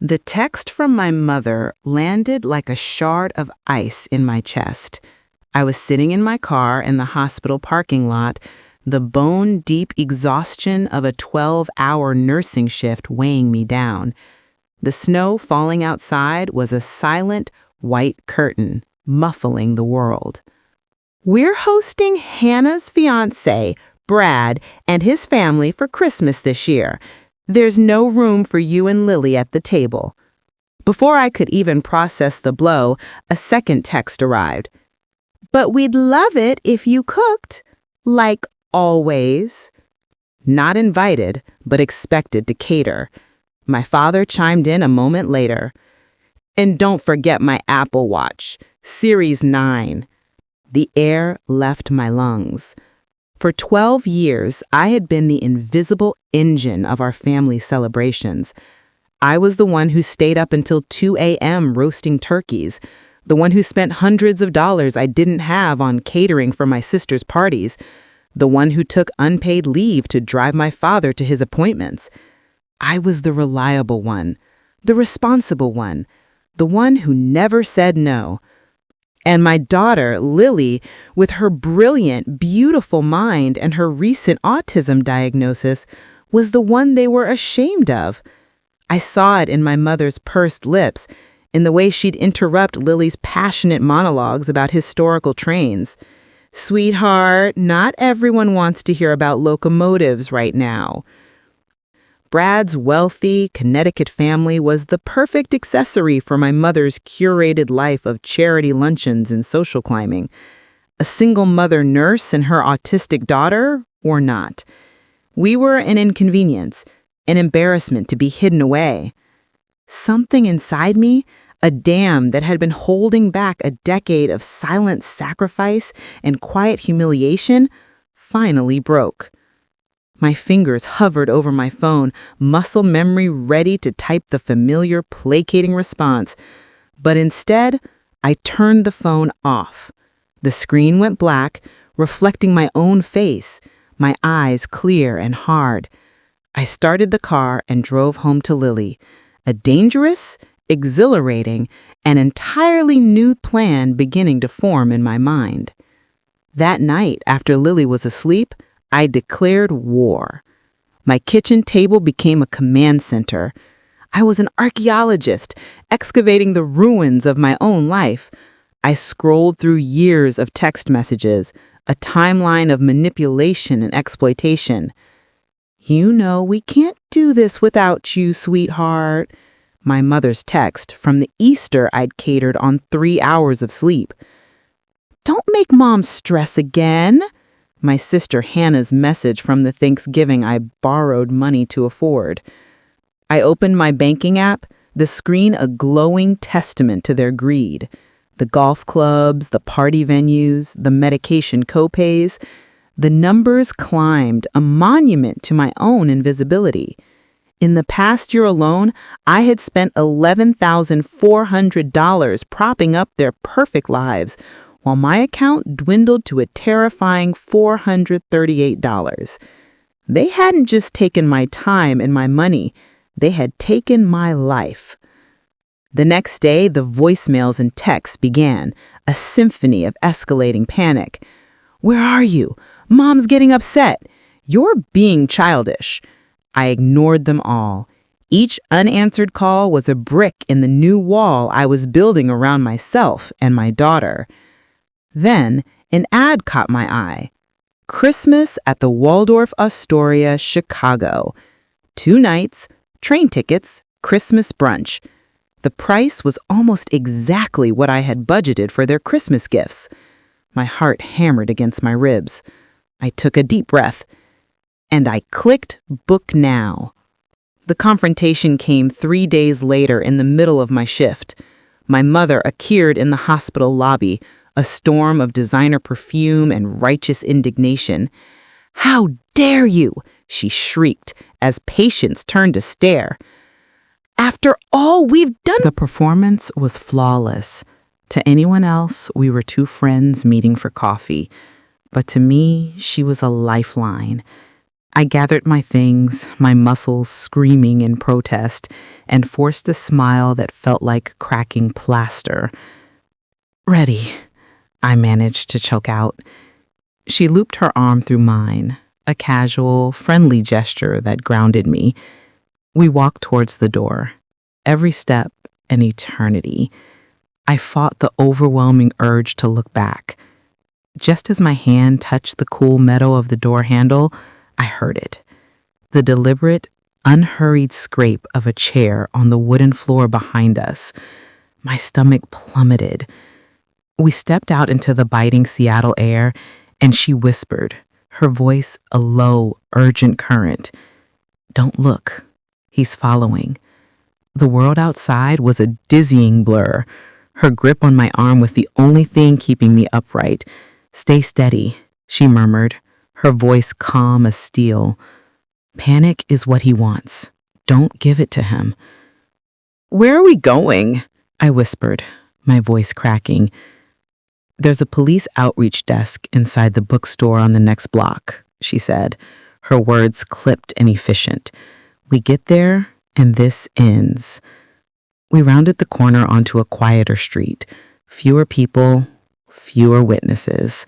The text from my mother landed like a shard of ice in my chest. I was sitting in my car in the hospital parking lot, the bone-deep exhaustion of a 12-hour nursing shift weighing me down. The snow falling outside was a silent, white curtain, muffling the world. "We're hosting Hannah's fiancé, Brad, and his family for Christmas this year. There's no room for you and Lily at the table." Before I could even process the blow, a second text arrived. "But we'd love it if you cooked, like always." Not invited, but expected to cater. My father chimed in a moment later. "And don't forget my Apple Watch, Series 9. The air left my lungs. For 12 years, I had been the invisible engine of our family celebrations. I was the one who stayed up until 2 a.m. roasting turkeys, the one who spent hundreds of dollars I didn't have on catering for my sister's parties, the one who took unpaid leave to drive my father to his appointments. I was the reliable one, the responsible one, the one who never said no. And my daughter, Lily, with her brilliant, beautiful mind and her recent autism diagnosis, was the one they were ashamed of. I saw it in my mother's pursed lips, in the way she'd interrupt Lily's passionate monologues about historical trains. "Sweetheart, not everyone wants to hear about locomotives right now." Brad's wealthy Connecticut family was the perfect accessory for my mother's curated life of charity luncheons and social climbing. A single mother nurse and her autistic daughter, or not. We were an inconvenience, an embarrassment to be hidden away. Something inside me, a dam that had been holding back a decade of silent sacrifice and quiet humiliation, finally broke. My fingers hovered over my phone, muscle memory ready to type the familiar, placating response. But instead, I turned the phone off. The screen went black, reflecting my own face, my eyes clear and hard. I started the car and drove home to Lily, a dangerous, exhilarating, and entirely new plan beginning to form in my mind. That night, after Lily was asleep, I declared war. My kitchen table became a command center. I was an archaeologist, excavating the ruins of my own life. I scrolled through years of text messages, a timeline of manipulation and exploitation. "You know we can't do this without you, sweetheart." My mother's text from the Easter I'd catered on 3 hours of sleep. "Don't make Mom stress again." My sister Hannah's message from the Thanksgiving I borrowed money to afford. I opened my banking app, the screen a glowing testament to their greed. The golf clubs, the party venues, the medication copays. The numbers climbed, a monument to my own invisibility. In the past year alone, I had spent $11,400 propping up their perfect lives, while my account dwindled to a terrifying $438. They hadn't just taken my time and my money, they had taken my life. The next day, the voicemails and texts began, a symphony of escalating panic. "Where are you? Mom's getting upset. You're being childish." I ignored them all. Each unanswered call was a brick in the new wall I was building around myself and my daughter. Then, an ad caught my eye. Christmas at the Waldorf Astoria, Chicago. 2 nights, train tickets, Christmas brunch. The price was almost exactly what I had budgeted for their Christmas gifts. My heart hammered against my ribs. I took a deep breath, and I clicked Book Now. The confrontation came 3 days later in the middle of my shift. My mother appeared in the hospital lobby, a storm of designer perfume and righteous indignation. "How dare you!" she shrieked as patients turned to stare. "After all we've done—" The performance was flawless. To anyone else, we were 2 friends meeting for coffee. But to me, she was a lifeline. I gathered my things, my muscles screaming in protest, and forced a smile that felt like cracking plaster. "Ready," I managed to choke out. She looped her arm through mine, a casual, friendly gesture that grounded me. We walked towards the door, every step an eternity. I fought the overwhelming urge to look back. Just as my hand touched the cool metal of the door handle, I heard it. The deliberate, unhurried scrape of a chair on the wooden floor behind us. My stomach plummeted. We stepped out into the biting Seattle air, and she whispered, her voice a low, urgent current. "Don't look. He's following." The world outside was a dizzying blur. Her grip on my arm was the only thing keeping me upright. "Stay steady," she murmured, her voice calm as steel. "Panic is what he wants. Don't give it to him." "Where are we going?" I whispered, my voice cracking. "There's a police outreach desk inside the bookstore on the next block," she said, her words clipped and efficient. "We get there, and this ends." We rounded the corner onto a quieter street. Fewer people, fewer witnesses.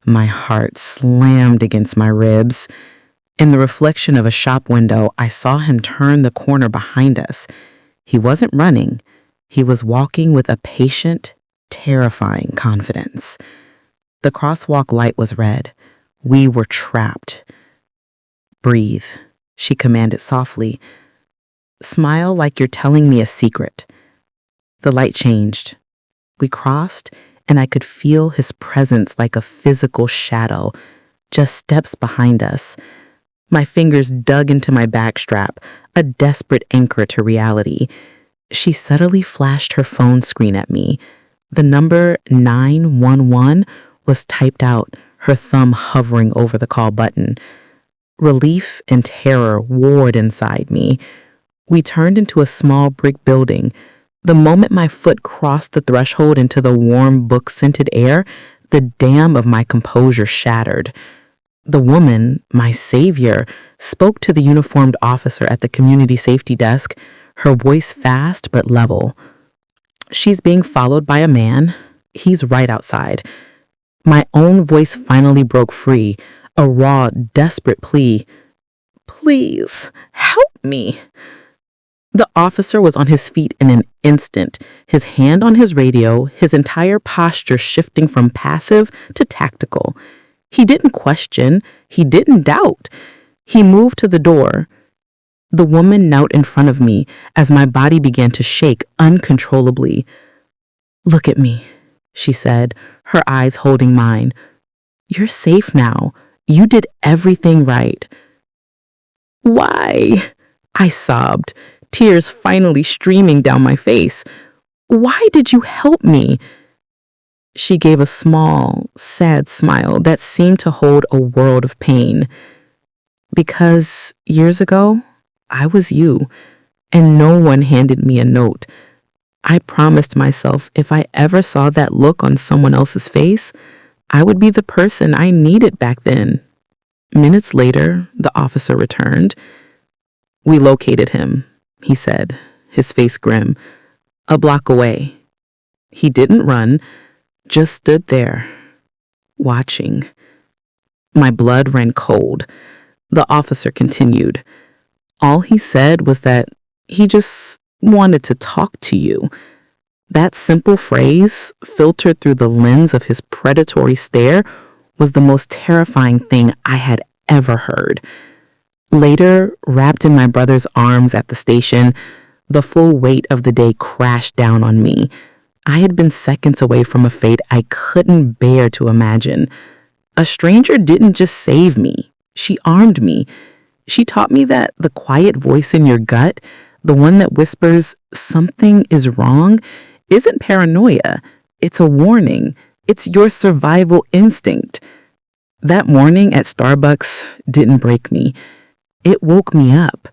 My heart slammed against my ribs. In the reflection of a shop window, I saw him turn the corner behind us. He wasn't running. He was walking with a patient, terrifying confidence. The crosswalk light was red. We were trapped. "Breathe," she commanded softly. "Smile like you're telling me a secret." The light changed. We crossed, and I could feel his presence like a physical shadow, just steps behind us. My fingers dug into my backstrap, a desperate anchor to reality. She subtly flashed her phone screen at me. The number 911 was typed out, her thumb hovering over the call button. Relief and terror warred inside me. We turned into a small brick building. The moment my foot crossed the threshold into the warm, book-scented air, the dam of my composure shattered. The woman, my savior, spoke to the uniformed officer at the community safety desk, her voice fast but level. "She's being followed by a man. He's right outside." My own voice finally broke free, a raw, desperate plea. "Please, help me." The officer was on his feet in an instant, his hand on his radio, his entire posture shifting from passive to tactical. He didn't question. He didn't doubt. He moved to the door. The woman knelt in front of me as my body began to shake uncontrollably. "Look at me," she said, her eyes holding mine. "You're safe now. You did everything right." "Why?" I sobbed, tears finally streaming down my face. "Why did you help me?" She gave a small, sad smile that seemed to hold a world of pain. "Because years ago, I was you, and no one handed me a note. I promised myself if I ever saw that look on someone else's face, I would be the person I needed back then." Minutes later, the officer returned. "We located him," he said, his face grim. "A block away." He didn't run, just stood there, watching. My blood ran cold. The officer continued. "All he said was that he just wanted to talk to you." That simple phrase, filtered through the lens of his predatory stare, was the most terrifying thing I had ever heard. Later, wrapped in my brother's arms at the station, the full weight of the day crashed down on me. I had been seconds away from a fate I couldn't bear to imagine. A stranger didn't just save me. She armed me. She taught me that the quiet voice in your gut, the one that whispers something is wrong, isn't paranoia. It's a warning. It's your survival instinct. That morning at Starbucks didn't break me. It woke me up.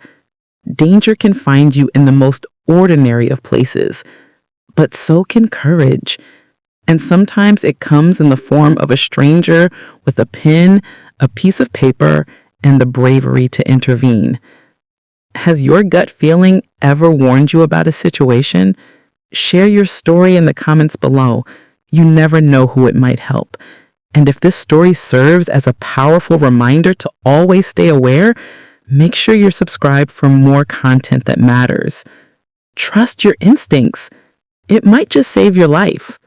Danger can find you in the most ordinary of places, but so can courage. And sometimes it comes in the form of a stranger with a pen, a piece of paper, and the bravery to intervene. Has your gut feeling ever warned you about a situation? Share your story in the comments below. You never know who it might help. And if this story serves as a powerful reminder to always stay aware, make sure you're subscribed for more content that matters. Trust your instincts. It might just save your life.